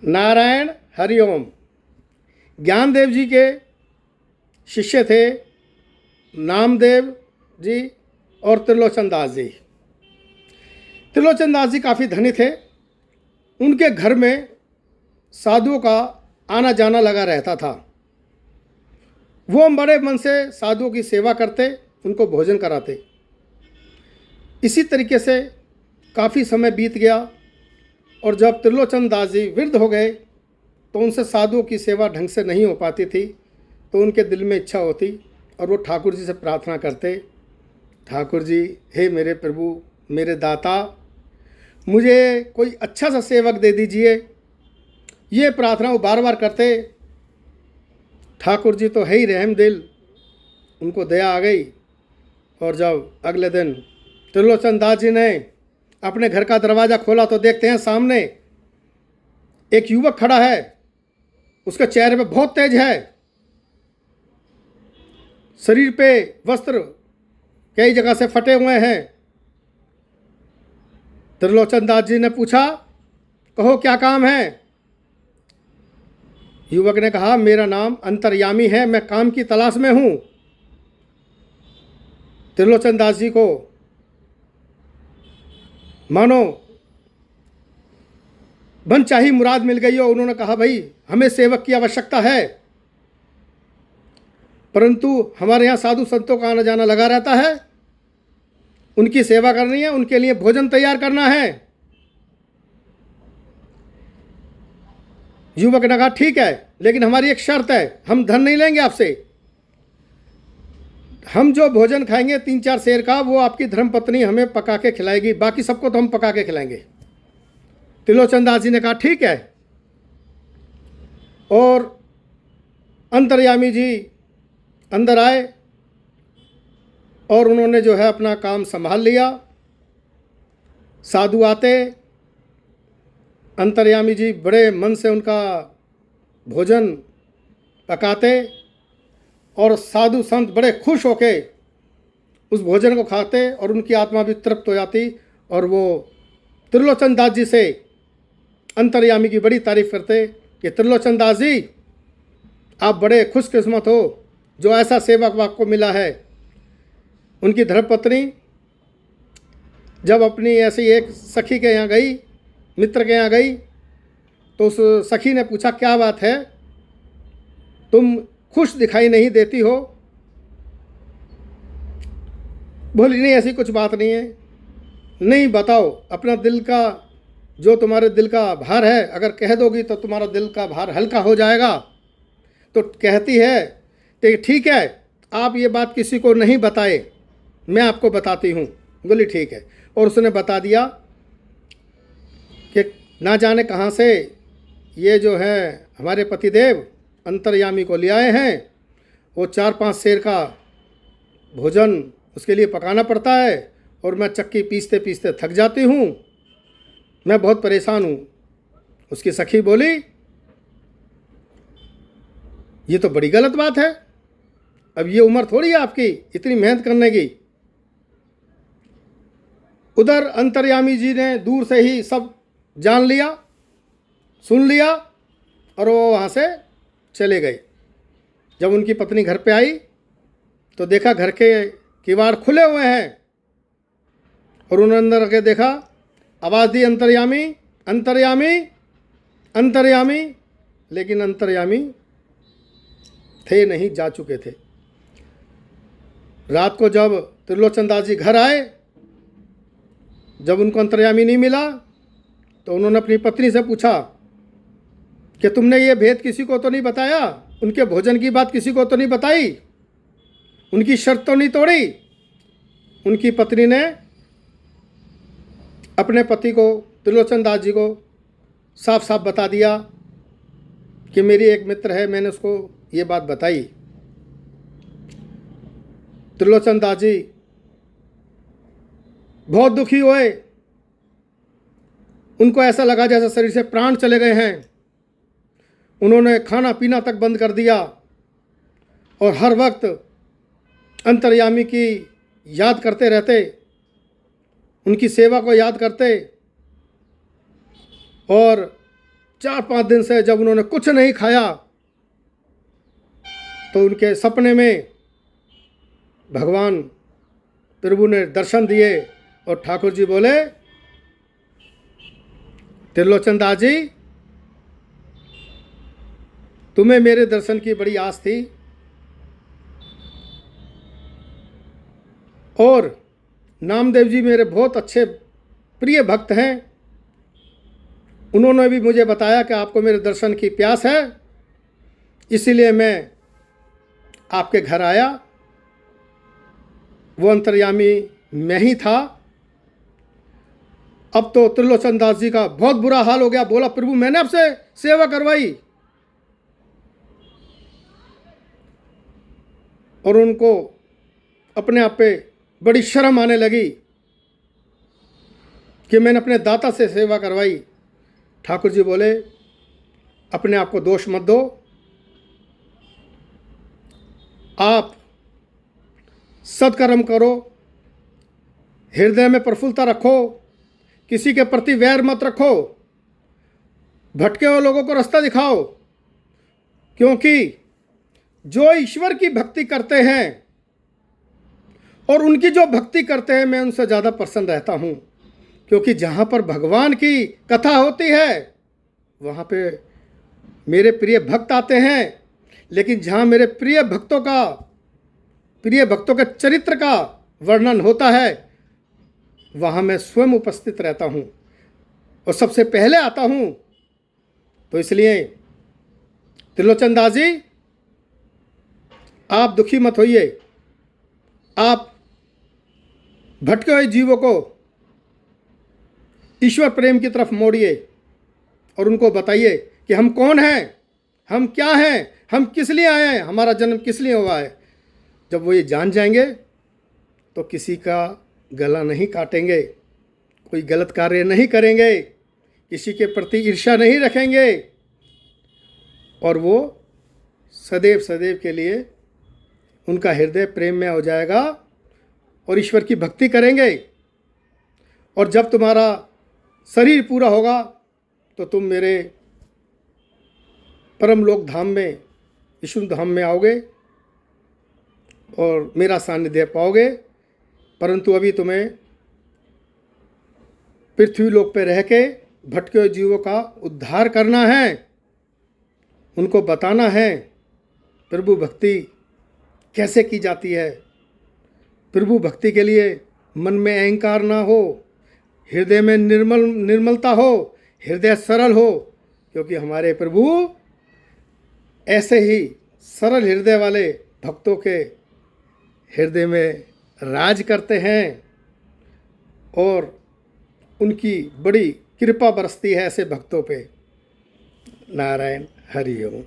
नारायण हरिओम। ज्ञानदेव जी के शिष्य थे नामदेव जी और त्रिलोचन दास जी। त्रिलोचन दास जी काफ़ी धनी थे। उनके घर में साधुओं का आना जाना लगा रहता था। वो बड़े मन से साधुओं की सेवा करते, उनको भोजन कराते। इसी तरीके से काफ़ी समय बीत गया और जब त्रिलोचन दास जी वृद्ध हो गए तो उनसे साधुओं की सेवा ढंग से नहीं हो पाती थी। तो उनके दिल में इच्छा होती और वो ठाकुर जी से प्रार्थना करते, ठाकुर जी, हे मेरे प्रभु, मेरे दाता, मुझे कोई अच्छा सा सेवक दे दीजिए। ये प्रार्थना वो बार बार करते। ठाकुर जी तो है ही रहम दिल, उनको दया आ गई। और जब अगले दिन त्रिलोचन दास जी ने अपने घर का दरवाज़ा खोला तो देखते हैं सामने एक युवक खड़ा है। उसके चेहरे पे बहुत तेज है, शरीर पे वस्त्र कई जगह से फटे हुए हैं। त्रिलोचन दास जी ने पूछा, कहो क्या काम है? युवक ने कहा, मेरा नाम अंतर्यामी है, मैं काम की तलाश में हूं। त्रिलोचन दास जी को मानो मनचाही मुराद मिल गई हो। उन्होंने कहा, भाई हमें सेवक की आवश्यकता है, परंतु हमारे यहाँ साधु संतों का आना जाना लगा रहता है, उनकी सेवा करनी है, उनके लिए भोजन तैयार करना है। युवक ने कहा, ठीक है, लेकिन हमारी एक शर्त है, हम धन नहीं लेंगे आपसे। हम जो भोजन खाएंगे 3-4 सेर का, वो आपकी धर्मपत्नी हमें पका के खिलाएगी, बाकी सबको तो हम पका के खिलाएंगे। त्रिलोचन दास जी ने कहा, ठीक है। और अंतर्यामी जी अंदर आए और उन्होंने जो है अपना काम संभाल लिया। साधु आते, अंतर्यामी जी बड़े मन से उनका भोजन पकाते और साधु संत बड़े खुश होके उस भोजन को खाते और उनकी आत्मा भी तृप्त हो जाती। और वो त्रिलोचन दास जी से अंतर्यामी की बड़ी तारीफ करते कि त्रिलोचन दास जी, आप बड़े खुशकिस्मत हो जो ऐसा सेवक आपको मिला है। उनकी धर्मपत्नी जब अपनी ऐसी एक सखी के यहाँ गई, मित्र के यहाँ गई, तो उस सखी ने पूछा, क्या बात है, तुम खुश दिखाई नहीं देती हो? बोली, नहीं ऐसी कुछ बात नहीं है। नहीं, बताओ अपना दिल का, जो तुम्हारे दिल का भार है, अगर कह दोगी तो तुम्हारा दिल का भार हल्का हो जाएगा। तो कहती है कि ठीक है, आप ये बात किसी को नहीं बताए, मैं आपको बताती हूँ। बोली ठीक है। और उसने बता दिया कि ना जाने कहाँ से ये जो है हमारे पतिदेव अंतर्यामी को ले आए हैं। वो 4-5 सेर का भोजन उसके लिए पकाना पड़ता है और मैं चक्की पीसते पीसते थक जाती हूँ, मैं बहुत परेशान हूँ। उसकी सखी बोली, ये तो बड़ी गलत बात है, अब ये उम्र थोड़ी है आपकी इतनी मेहनत करने की। उधर अंतर्यामी जी ने दूर से ही सब जान लिया, सुन लिया और वो वहाँ से चले गए। जब उनकी पत्नी घर पे आई तो देखा घर के किवाड़ खुले हुए हैं और उन्होंने अंदर आके देखा, आवाज़ दी, अंतर्यामी, अंतर्यामी, अंतर्यामी, लेकिन अंतर्यामी थे नहीं, जा चुके थे। रात को जब त्रिलोचन दास जी घर आए, जब उनको अंतर्यामी नहीं मिला तो उन्होंने अपनी पत्नी से पूछा कि तुमने ये भेद किसी को तो नहीं बताया, उनके भोजन की बात किसी को तो नहीं बताई, उनकी शर्त तो नहीं तोड़ी? उनकी पत्नी ने अपने पति को, त्रिलोचन दास जी को साफ साफ बता दिया कि मेरी एक मित्र है, मैंने उसको ये बात बताई। त्रिलोचन दास जी बहुत दुखी हुए। उनको ऐसा लगा जैसे शरीर से प्राण चले गए हैं। उन्होंने खाना पीना तक बंद कर दिया और हर वक्त अंतर्यामी की याद करते रहते, उनकी सेवा को याद करते और 4-5 दिन से जब उन्होंने कुछ नहीं खाया, तो उनके सपने में भगवान प्रभु ने दर्शन दिए और ठाकुर जी बोले, त्रिलोचन दास जी, तुम्हें मेरे दर्शन की बड़ी आस थी और नामदेव जी मेरे बहुत अच्छे प्रिय भक्त हैं। उन्होंने भी मुझे बताया कि आपको मेरे दर्शन की प्यास है, इसीलिए मैं आपके घर आया। वो अंतर्यामी मैं ही था। अब तो त्रिलोचन दास जी का बहुत बुरा हाल हो गया। बोला, प्रभु मैंने आपसे सेवा करवाई। और उनको अपने आप पे बड़ी शर्म आने लगी कि मैंने अपने दाता से सेवा करवाई। ठाकुर जी बोले, अपने आप को दोष मत दो, आप सत्कर्म करो, हृदय में प्रफुल्लता रखो, किसी के प्रति वैर मत रखो, भटके हुए लोगों को रास्ता दिखाओ, क्योंकि जो ईश्वर की भक्ति करते हैं और उनकी जो भक्ति करते हैं, मैं उनसे ज़्यादा प्रसन्न रहता हूँ। क्योंकि जहाँ पर भगवान की कथा होती है वहाँ पे मेरे प्रिय भक्त आते हैं, लेकिन जहाँ मेरे प्रिय भक्तों के चरित्र का वर्णन होता है वहाँ मैं स्वयं उपस्थित रहता हूँ और सबसे पहले आता हूँ। तो इसलिए त्रिलोचन दास जी, आप दुखी मत होइए, आप भटके हुए जीवों को ईश्वर प्रेम की तरफ मोड़िए और उनको बताइए कि हम कौन हैं, हम क्या हैं, हम किस लिए आए हैं, हमारा जन्म किस लिए हुआ है। जब वो ये जान जाएंगे तो किसी का गला नहीं काटेंगे, कोई गलत कार्य नहीं करेंगे, किसी के प्रति ईर्ष्या नहीं रखेंगे और वो सदैव सदैव के लिए उनका हृदय प्रेम में हो जाएगा और ईश्वर की भक्ति करेंगे। और जब तुम्हारा शरीर पूरा होगा तो तुम मेरे परम लोक धाम में, विष्णु धाम में आओगे और मेरा सानिध्य पाओगे। परंतु अभी तुम्हें पृथ्वी लोक पे रह के भटके हुए जीवों का उद्धार करना है, उनको बताना है प्रभु भक्ति कैसे की जाती है। प्रभु भक्ति के लिए मन में अहंकार ना हो, हृदय में निर्मलता हो, हृदय सरल हो, क्योंकि हमारे प्रभु ऐसे ही सरल हृदय वाले भक्तों के हृदय में राज करते हैं और उनकी बड़ी कृपा बरसती है ऐसे भक्तों पे। नारायण हरि ओम।